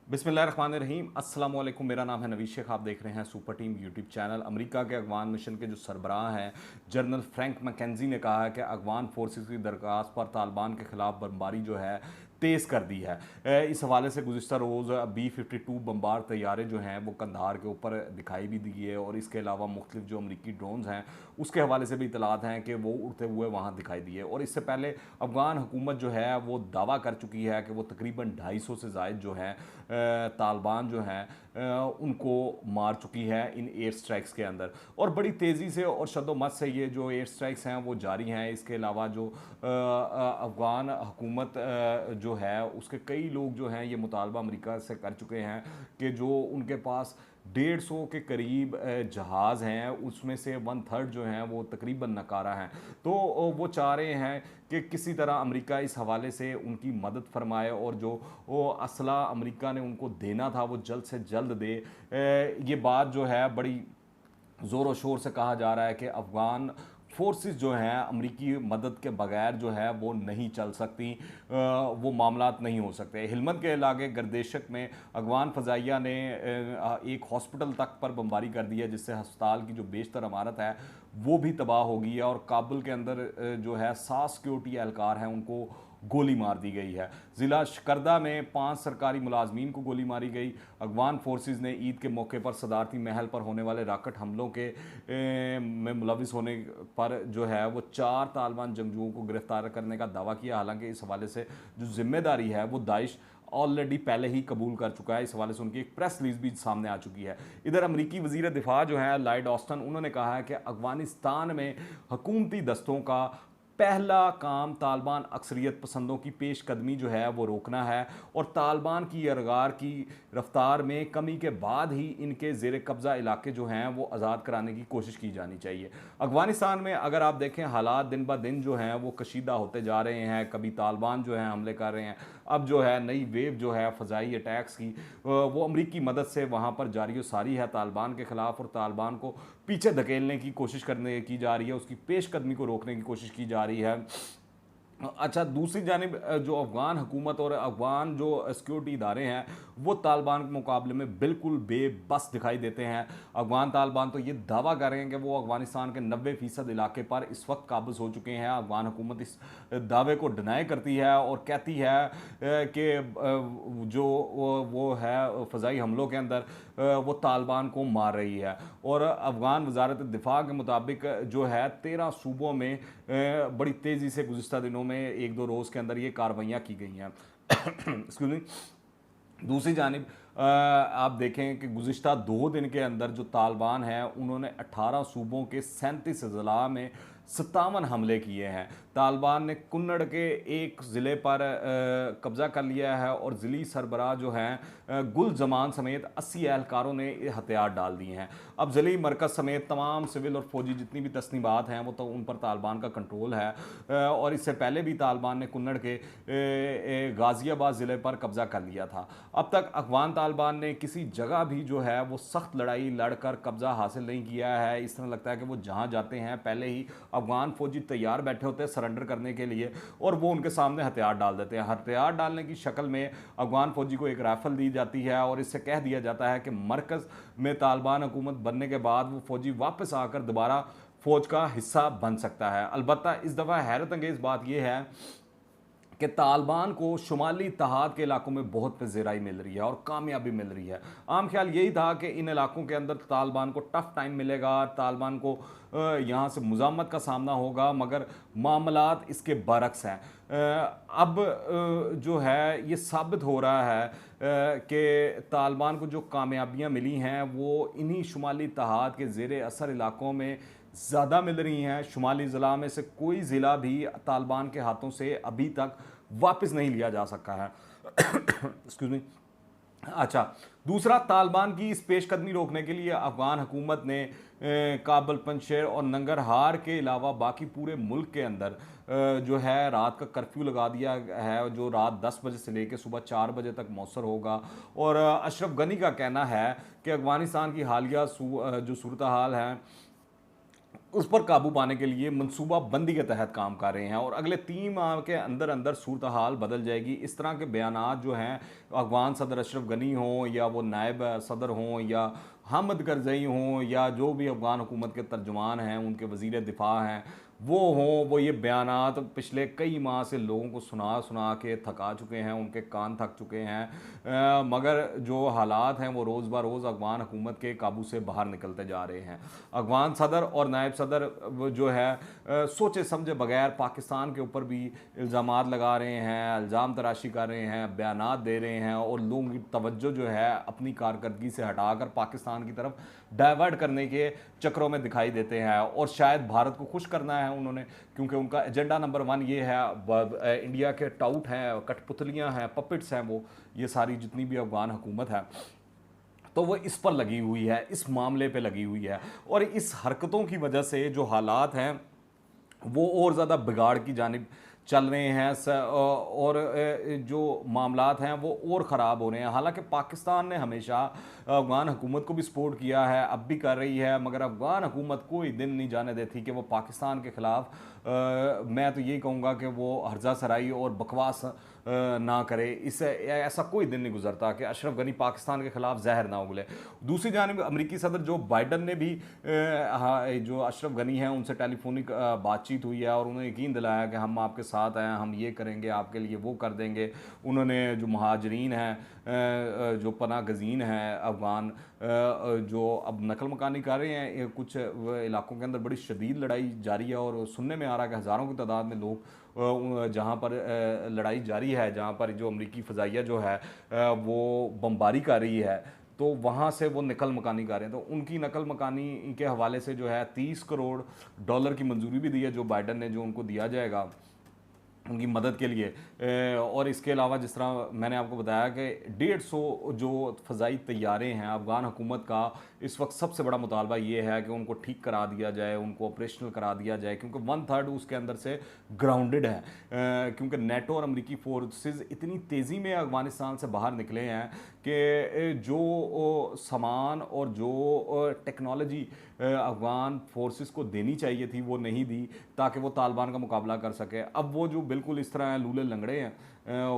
बिस्मिल्लाहिर्रहमानिर्रहीम अस्सलाम वालेकुम। मेरा नाम है नवीद शेख। आप देख रहे हैं super team YouTube channel. America के अगवान मिशन के जो सरबराह हैं जनरल फ्रैंक मैकेंजी ने कहा है कि अगवान फोर्सेस की दरख्वास्त पर तालिबान के खिलाफ बमबारी जो है तेज़ कर दी है। इस हवाले से गुज़िश्ता रोज़ B-52 बम्बार तैयारे जो हैं वो कंधार के ऊपर दिखाई भी दी है, और इसके अलावा मुख्तलिफ जो अमरीकी ड्रोन्स हैं उसके हवाले से भी इतलात हैं कि वो उड़ते हुए वहाँ दिखाई दिए। और इससे पहले अफगान हुकूमत जो है वो दावा कर चुकी है कि वो तकरीबन 250 से ज़ायद जो हैं तालिबान जो हैं उनको मार चुकी है इन एयर स्ट्राइक्स के अंदर। और बड़ी तेज़ी से और शद्दोमत से ये जो एयर स्ट्राइक्स हैं वो जारी हैं। इसके अलावा जो अफ़गान हुकूमत जो है उसके कई लोग जो हैं ये मुतालबा अमेरिका से कर चुके हैं कि जो उनके पास 150 के करीब जहाज़ हैं उसमें से 1/3 जो हैं वो तकरीबन नकारा हैं। तो वो चाह रहे हैं कि किसी तरह अमेरिका इस हवाले से उनकी मदद फरमाए, और जो वो असला अमेरिका ने उनको देना था वो जल्द से जल्द दे। ये बात जो है बड़ी ज़ोर व शोर से कहा जा रहा है कि अफ़गान फोर्सेस जो हैं अमरीकी मदद के बगैर जो है वो नहीं चल सकती, वो मामलात नहीं हो सकते। हिलमत के इलाके गर्देशक में अगवान फ़ज़ाइया ने एक हॉस्पिटल तक पर बमबारी कर दी है, जिससे अस्पताल की जो बेशतर इमारत है वो भी तबाह हो गई है। और काबुल के अंदर जो है 7 सिक्योरिटी एहलकार हैं उनको गोली मार दी गई है। ज़िला शकरदा में 5 सरकारी मुलाजमीन को गोली मारी गई। अगवान फोर्सेस ने ईद के मौके पर सदारती महल पर होने वाले रॉकेट हमलों के में मुलविस होने पर जो है वो 4 तालिबान जंगजुओं को गिरफ्तार करने का दावा किया। हालांकि इस हवाले से जो जिम्मेदारी है वो दाइश ऑलरेडी पहले ही कबूल कर चुका है। इस हवाले से उनकी एक प्रेस रिलीज भी सामने आ चुकी है। इधर अमरीकी वजीर दिफा जो है लॉयड ऑस्टन, उन्होंने कहा है कि अफगानिस्तान में हुकूमती दस्तों का पहला काम तालिबान अक्सरियत पसंदों की पेशकदमी जो है वो रोकना है, और तालिबान की अरगार की रफ्तार में कमी के बाद ही इनके ज़ेर कब्ज़ा इलाके जो हैं वो आज़ाद कराने की कोशिश की जानी चाहिए। अफ़गानिस्तान में अगर आप देखें हालात दिन ब दिन जो हैं वो कशीदा होते जा रहे हैं। कभी तालिबान जो है हमले कर रहे हैं, अब जो है नई वेव जो है फ़ज़ाई अटैक्स की वो अमरीकी मदद से वहाँ पर जारी सारी है तालिबान के ख़िलाफ़, और तालिबान को पीछे धकेलने की कोशिश करने की जा रही है, उसकी पेशकदमी को रोकने की कोशिश की जा रही है। अच्छा, दूसरी जानिब जो अफ़गान हुकूमत और अफ़गान जो सिक्योरिटी इदारे हैं वो तालिबान के मुकाबले में बिल्कुल बेबस दिखाई देते हैं। अफ़गान तालिबान तो ये दावा कर रहे हैं कि वो अफ़गानिस्तान के 90% इलाके पर इस वक्त काबिज़ हो चुके हैं। अफ़गान हुकूमत इस दावे को डिनाई करती है और कहती है कि जो वो है फ़ज़ाई हमलों के अंदर वो तालिबान को मार रही है। और अफ़गान वज़ारत दिफा के मुताबिक जो है 13 सूबों में बड़ी तेज़ी से गुज़िश्ता दिनों में 1-2 रोज़ के अंदर ये कार्रवाइयाँ की गई हैं। Excuse me. दूसरी जानिब आप देखें कि गुज़िश्ता 2 दिन के अंदर जो तालिबान है उन्होंने 18 सूबों के 37 अज़ला में 57 हमले किए हैं। तालिबान ने कुन्नड़ के एक ज़िले पर कब्ज़ा कर लिया है, और ज़िली सरबराह जो हैं गुल जमान समेत 80 एहलकारों ने हथियार डाल दिए हैं। अब ज़िली मरकज़ समेत तमाम सिविल और फौजी जितनी भी तस्नीबात हैं वो तो उन पर तालिबान का कंट्रोल है। और इससे पहले भी तालिबान ने कुन्नड़ के गाज़ियाबाद ज़िले पर कब्ज़ा कर लिया था। अब तक अफ़गान तालिबान ने किसी जगह भी जो है वो सख्त लड़ाई लड़कर कब्ज़ा हासिल नहीं किया है। इस तरह लगता है कि वो जहाँ जाते हैं पहले ही अफ़गान फ़ौजी तैयार बैठे होते हैं सरेंडर करने के लिए, और वो उनके सामने हथियार डाल देते हैं। हथियार डालने की शक्ल में अफ़गान फ़ौजी को एक राइफ़ल दी जाती है, और इससे कह दिया जाता है कि मरकज़ में तालिबान हुकूमत बनने के बाद वो फ़ौजी वापस आकर दोबारा फ़ौज का हिस्सा बन सकता है। अलबत्ता इस दफ़ा हैरत अंगेज़ बात यह है कि तालिबान को शुमाली इत्तेहाद के इलाकों में बहुत पज़ीराई मिल रही है और कामयाबी मिल रही है। आम ख्याल यही था कि इन इलाकों के अंदर तालिबान को टफ़ टाइम मिलेगा, तालिबान को यहाँ से मुज़ामत का सामना होगा, मगर मामलात इसके बरक्स हैं। अब जो है ये साबित हो रहा है कि तालिबान को जो कामयाबियाँ मिली हैं वो इन्हीं शुमाली इत्तेहाद के ज़ेर असर इलाकों में ज़्यादा मिल रही हैं। शुमाली ज़िला में से कोई ज़िला भी तालिबान के हाथों से अभी तक वापस नहीं लिया जा सका है। Excuse me. अच्छा, दूसरा, तालिबान की इस पेशकदमी रोकने के लिए अफ़गान हुकूमत ने काबुल, पंजशेर और नंगरहार के अलावा बाकी पूरे मुल्क के अंदर जो है रात का कर्फ्यू लगा दिया है, जो रात 10 बजे से लेकर सुबह 4 बजे तक मौसर होगा। और अशरफ गनी का कहना है कि अफ़गानिस्तान की हालिया जो सूरत हाल है उस पर काबू पाने के लिए मनसूबा बंदी के तहत काम कर रहे हैं और अगले 3 माह के अंदर अंदर सूरत हाल बदल जाएगी। इस तरह के बयानात जो हैं अफगान सदर अशरफ गनी हों या वो नायब सदर हों या हामिद करज़ई हों या जो भी अफगान हुकूमत के तर्जुमान हैं, उनके वज़ीर दिफा हैं, वो हों, वो ये बयानात पिछले कई माह से लोगों को सुना सुना के थका चुके हैं, उनके कान थक चुके हैं। मगर जो हालात हैं वो रोज़ ब रोज़ अफगान हुकूमत के काबू से बाहर निकलते जा रहे हैं। अफगान सदर और नायब सदर जो है सोचे समझे बगैर पाकिस्तान के ऊपर भी इल्ज़ामात लगा रहे हैं, इल्ज़ाम तराशी कर रहे हैं, बयानात दे रहे हैं और लोगों की तवज्जो जो है अपनी कारकर्दगी से हटाकर पाकिस्तान की तरफ डाइवर्ट करने के चक्रों में दिखाई देते हैं। और शायद भारत को खुश करना है उन्होंने, क्योंकि उनका एजेंडा नंबर 1 ये है। इंडिया के टाउट हैं, कठपुतलियां हैं, पपेट्स हैं, वो ये सारी जितनी भी अफगान हुकूमत है, तो वो इस पर लगी हुई है, इस मामले पे लगी हुई है। और इस हरकतों की वजह से जो हालात हैं वो और ज़्यादा बिगाड़ की जानिब चल रहे हैं और जो मामलात हैं वो और ख़राब हो रहे हैं। हालांकि पाकिस्तान ने हमेशा अफगान हुकूमत को भी सपोर्ट किया है, अब भी कर रही है, मगर अफगान हुकूमत कोई दिन नहीं जाने देती कि वो पाकिस्तान के ख़िलाफ़ मैं तो यही कहूँगा कि वो हर्जा सराई और बकवास ना करे। इससे ऐसा कोई दिन नहीं गुजरता कि अशरफ गनी पाकिस्तान के ख़िलाफ़ जहर ना उगले। दूसरी जानिब अमरीकी सदर जो बाइडन ने भी जो अशरफ गनी हैं उनसे टेलीफोनिक बातचीत हुई है और उन्हें यकीन दिलाया कि हम आपके साथ हैं, हम ये करेंगे, आपके लिए वो कर देंगे। उन्होंने जो महाजरीन हैं, जो पनाह गज़ीन हैं अफ़गान, जो अब नकल मकानी कर रहे हैं, कुछ इलाकों के अंदर बड़ी शदीद लड़ाई जारी है और सुनने में आ रहा है कि हज़ारों की तादाद में लोग जहाँ पर लड़ाई जारी है, जहाँ पर जो अमरीकी फ़ज़ाइया जो है वो बमबारी कर रही है, तो वहाँ से वो नकल मकानी कर रहे हैं। तो उनकी नकल मकानी के हवाले से जो है $30 करोड़ की मंजूरी भी दी है जो बाइडन ने, जो उनको दिया जाएगा उनकी मदद के लिए। और इसके अलावा जिस तरह मैंने आपको बताया कि 150 जो फ़ज़ाई तैयारे हैं अफ़गान हुकूमत का, इस वक्त सबसे बड़ा मुतालबा ये है कि उनको ठीक करा दिया जाए, उनको ऑपरेशनल करा दिया जाए, क्योंकि 1/3 उसके अंदर से ग्राउंडेड है। क्योंकि नेटो और अमरीकी फोर्सेस इतनी तेज़ी में अफ़गानिस्तान से बाहर निकले हैं कि जो सामान और जो टेक्नोलॉजी अफ़गान फोर्सेस को देनी चाहिए थी वो नहीं दी, ताकि वो तालिबान का मुकाबला कर सके। अब वो जो बिल्कुल इस तरह लूले लंगड़े हैं,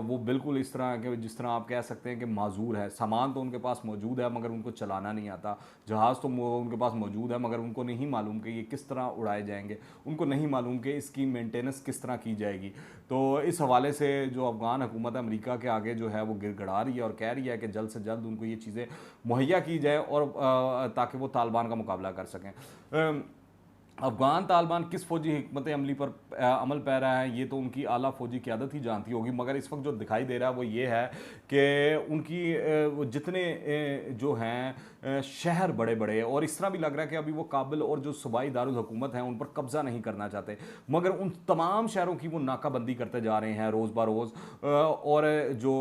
वो बिल्कुल इस तरह के, जिस तरह आप कह सकते हैं कि माजूर है। सामान तो उनके पास मौजूद है मगर उनको चलाना नहीं आता, जहाज़ तो उनके पास मौजूद है मगर उनको नहीं मालूम कि ये किस तरह उड़ाए जाएंगे, उनको नहीं मालूम कि इसकी मेंटेनेंस किस तरह की जाएगी। तो इस हवाले से जो अफ़गान हुकूमत अमेरिका के आगे जो है वो गिड़गिड़ा रही है और कह रही है कि जल्द से जल्द उनको ये चीज़ें मुहैया की जाए और ताकि वो तालिबान का मुकाबला कर सकें। अफ़गान तालिबान किस फ़ौजी हिकमत अमली पर अमल पैरा है ये तो उनकी आला फ़ौजी क़यादत ही जानती होगी, मगर इस वक्त जो दिखाई दे रहा है वो ये है कि उनकी जितने जो हैं शहर बड़े बड़े, और इस तरह भी लग रहा है कि अभी वो काबिल और जो सूबाई दारुल हुकूमत हैं उन पर कब्ज़ा नहीं करना चाहते, मगर उन तमाम शहरों की वो नाकाबंदी करते जा रहे हैं रोज़ ब रोज़। और जो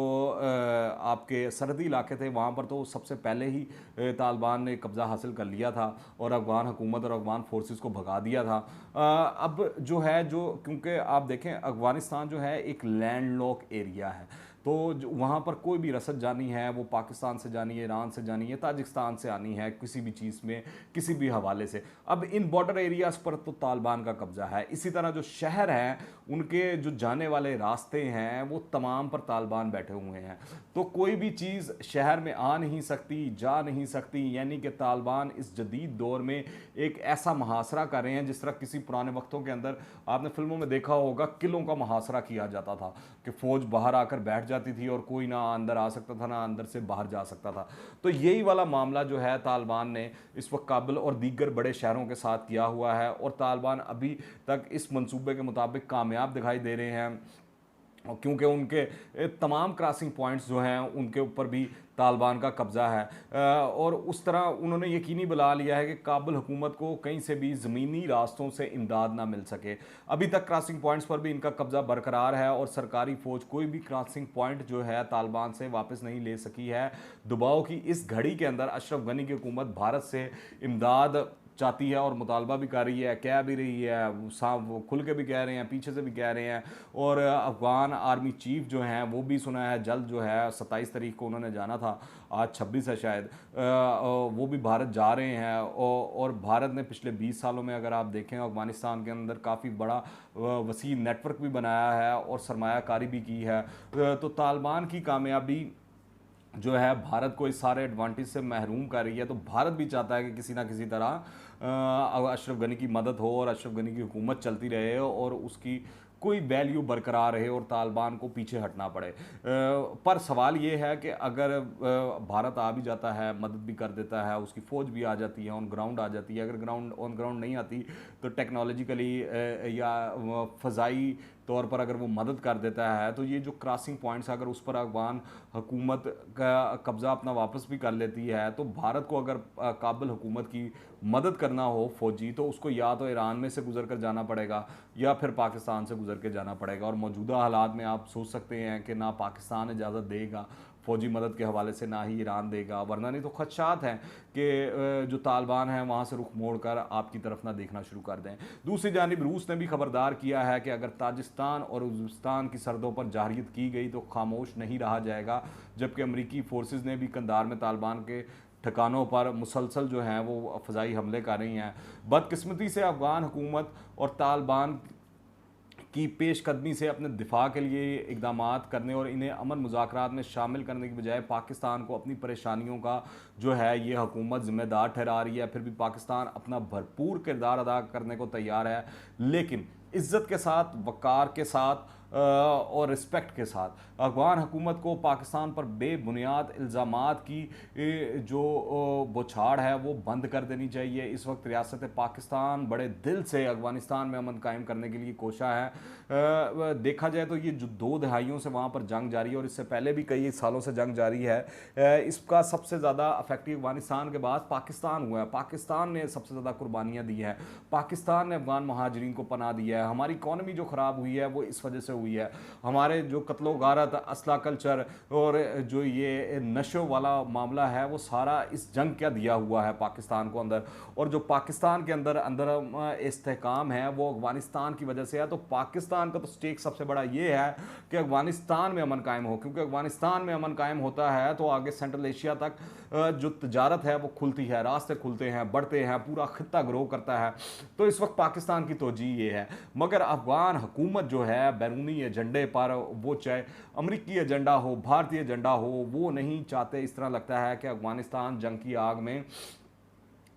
आपके सरहदी इलाके थे वहाँ पर तो सबसे पहले ही तालिबान ने कब्ज़ा हासिल कर लिया था और अफ़गान हुकूमत और अफ़गान फोर्सेस को भगा दिया था। अब जो है क्योंकि आप देखें अफ़गानिस्तान जो है एक लैंडलॉक एरिया है, तो वहाँ पर कोई भी रसद जानी है वो पाकिस्तान से जानी है, ईरान से जानी है, ताजिकिस्तान से आनी है, किसी भी चीज़ में किसी भी हवाले से। अब इन बॉर्डर एरियाज़ पर तो तालिबान का कब्ज़ा है। इसी तरह जो शहर हैं उनके जो जाने वाले रास्ते हैं वो तमाम पर तालिबान बैठे हुए हैं, तो कोई भी चीज़ शहर में आ नहीं सकती, जा नहीं सकती। यानी कि तालिबान इस जदीद दौर में एक ऐसा मुहासरा कर रहे हैं जिस तरह किसी पुराने वक्तों के अंदर आपने फिल्मों में देखा होगा, किलों का मुहासरा किया जाता था कि फ़ौज बाहर आकर बैठ जाती थी और कोई ना अंदर आ सकता था ना अंदर से बाहर जा सकता था। तो यही वाला मामला जो है तालिबान ने इस वक्त काबुल और दीगर बड़े शहरों के साथ किया हुआ है, और तालिबान अभी तक इस मंसूबे के मुताबिक कामयाब दिखाई दे रहे हैं, क्योंकि उनके तमाम क्रॉसिंग पॉइंट्स जो हैं उनके ऊपर भी तालिबान का कब्ज़ा है। और उस तरह उन्होंने यकीनी बना लिया है कि काबुल हुकूमत को कहीं से भी ज़मीनी रास्तों से इमदाद ना मिल सके। अभी तक क्रॉसिंग पॉइंट्स पर भी इनका कब्ज़ा बरकरार है और सरकारी फ़ौज कोई भी क्रॉसिंग पॉइंट जो है तालिबान से वापस नहीं ले सकी है। दबाव की इस घड़ी के अंदर अशरफ गनी की हुकूमत भारत से इमदाद चाहती है और मुतालबा भी कर रही है, कह भी रही है, साफ खुल के भी कह रहे हैं, पीछे से भी कह रहे हैं। और अफ़गान आर्मी चीफ जो हैं वो भी सुना है जल्द जो है 27 तारीख को उन्होंने जाना था, आज 26 है शायद, वो भी भारत जा रहे हैं। और भारत ने पिछले 20 सालों में अगर आप देखें अफ़गानिस्तान के अंदर काफ़ी बड़ा वसी नेटवर्क भी बनाया है और सरमायाकारी भी की है। तो तालिबान की कामयाबी जो है भारत को इस सारे एडवांटेज से महरूम कर रही है। तो भारत भी चाहता है कि किसी ना किसी तरह अशरफ गनी की मदद हो और अशरफ गनी की हुकूमत चलती रहे और उसकी कोई वैल्यू बरकरार रहे और तालिबान को पीछे हटना पड़े। पर सवाल ये है कि अगर भारत आ भी जाता है, मदद भी कर देता है, उसकी फ़ौज भी आ जाती है, ऑन ग्राउंड आ जाती है, अगर ऑन ग्राउंड नहीं आती तो टेक्नोलॉजिकली या फ़ज़ाई तौर पर अगर वो मदद कर देता है, तो ये जो क्रॉसिंग पॉइंट्स अगर उस पर अफ़गान हुकूमत का कब्ज़ा अपना वापस भी कर लेती है, तो भारत को अगर काबिल हुकूमत की मदद करना हो फ़ौजी, तो उसको या तो ईरान में से गुजर कर जाना पड़ेगा या फिर पाकिस्तान से गुजर के जाना पड़ेगा। और मौजूदा हालात में आप सोच सकते हैं कि ना पाकिस्तान इजाज़त देगा फ़ौजी मदद के हवाले से, ना ही ईरान देगा, वरना नहीं तो खदशात हैं कि जो तालिबान हैं वहाँ से रुख मोड़ कर आपकी तरफ ना देखना शुरू कर दें। दूसरी जानिब रूस ने भी खबरदार किया है कि अगर ताजिस्तान और उज़्बेकिस्तान की सरहदों पर जारियत की गई तो खामोश नहीं रहा जाएगा। जबकि अमरीकी फोर्सेस ने भी कंधार में तालिबान के ठिकानों पर मुसलसल जो हैं वो फ़ज़ाई हमले कर रही हैं। बदकिस्मती से अफ़गान हुकूमत और तालिबान की पेशकदमी से अपने दिफा के लिए इकदाम करने और इन्हें अमन मुज़ाकरात में शामिल करने की बजाय पाकिस्तान को अपनी परेशानियों का जो है ये हुकूमत ज़िम्मेदार ठहरा रही है। फिर भी पाकिस्तान अपना भरपूर किरदार अदा करने को तैयार है, लेकिन इज़्ज़त के साथ, वक़ार के साथ और रिस्पेक्ट के साथ। अफ़गान हुकूमत को पाकिस्तान पर बेबुनियाद इल्ज़ामात की जो बौछार है वो बंद कर देनी चाहिए। इस वक्त रियासत पाकिस्तान बड़े दिल से अफ़गानिस्तान में अमन कायम करने के लिए कोशा है। देखा जाए तो ये जो 2 दहाइयों से वहाँ पर जंग जारी है और इससे पहले भी कई सालों से जंग जारी है, इसका सबसे ज़्यादा अफेक्टिव अफ़गानिस्तान के बाद पाकिस्तान हुआ है। पाकिस्तान ने सबसे ज़्यादा कुर्बानियाँ दी हैं, पाकिस्तान ने अफ़गान महाजरीन को पनाह दिया है। हमारी इकॉनमी जो ख़राब हुई है वो इस वजह से हुई है। हमारे जो कत्लो गारत, असला कल्चर और जो ये नशो वाला मामला है वो सारा इस जंग का दिया हुआ है पाकिस्तान को अंदर। और जो पाकिस्तान के अंदर अंदर इस्तेहकाम है वो अफ़गानिस्तान की वजह से है। तो पाकिस्तान का तो स्टेक सबसे बड़ा ये है कि अफ़गानिस्तान में अमन कायम हो, क्योंकि अफ़गानिस्तान में अमन कायम होता है तो आगे सेंट्रल एशिया तक जो तजारत है वो खुलती है, रास्ते खुलते हैं, बढ़ते हैं, पूरा खित्ता ग्रो करता है। तो इस वक्त पाकिस्तान की तोजी ये है। मगर अफ़गान हुकूमत जो है बैरूनी एजेंडे पर, वो चाहे अमरीकी एजेंडा हो, भारतीय एजेंडा हो, वो नहीं चाहते। इस तरह लगता है कि अफ़गानिस्तान जंग की आग में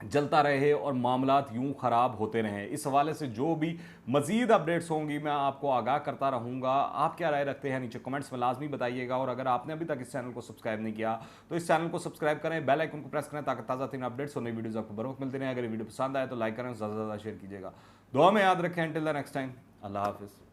जलता रहे और मामलात यूं ख़राब होते रहें। इस हवाले से जो भी मज़ीद अपडेट्स होंगी मैं आपको आगाह करता रहूँगा। आप क्या राय रखते हैं नीचे कमेंट्स में लाजमी बताइएगा। और अगर आपने अभी तक इस चैनल को सब्सक्राइब नहीं किया तो इस चैनल को सब्सक्राइब करें, बेल आइकन को प्रेस करें ताकि ताज़ा तीन अपडेट्स और नई वीडियोज़ आपको बर वक्त मिलते रहें। अगर वीडियो पसंद आए तो लाइक करें, ज़्यादा से ज़्यादा शेयर कीजिएगा। दुआ में याद रखें। टिल द नेक्स्ट टाइम, अल्लाह हाफिज़।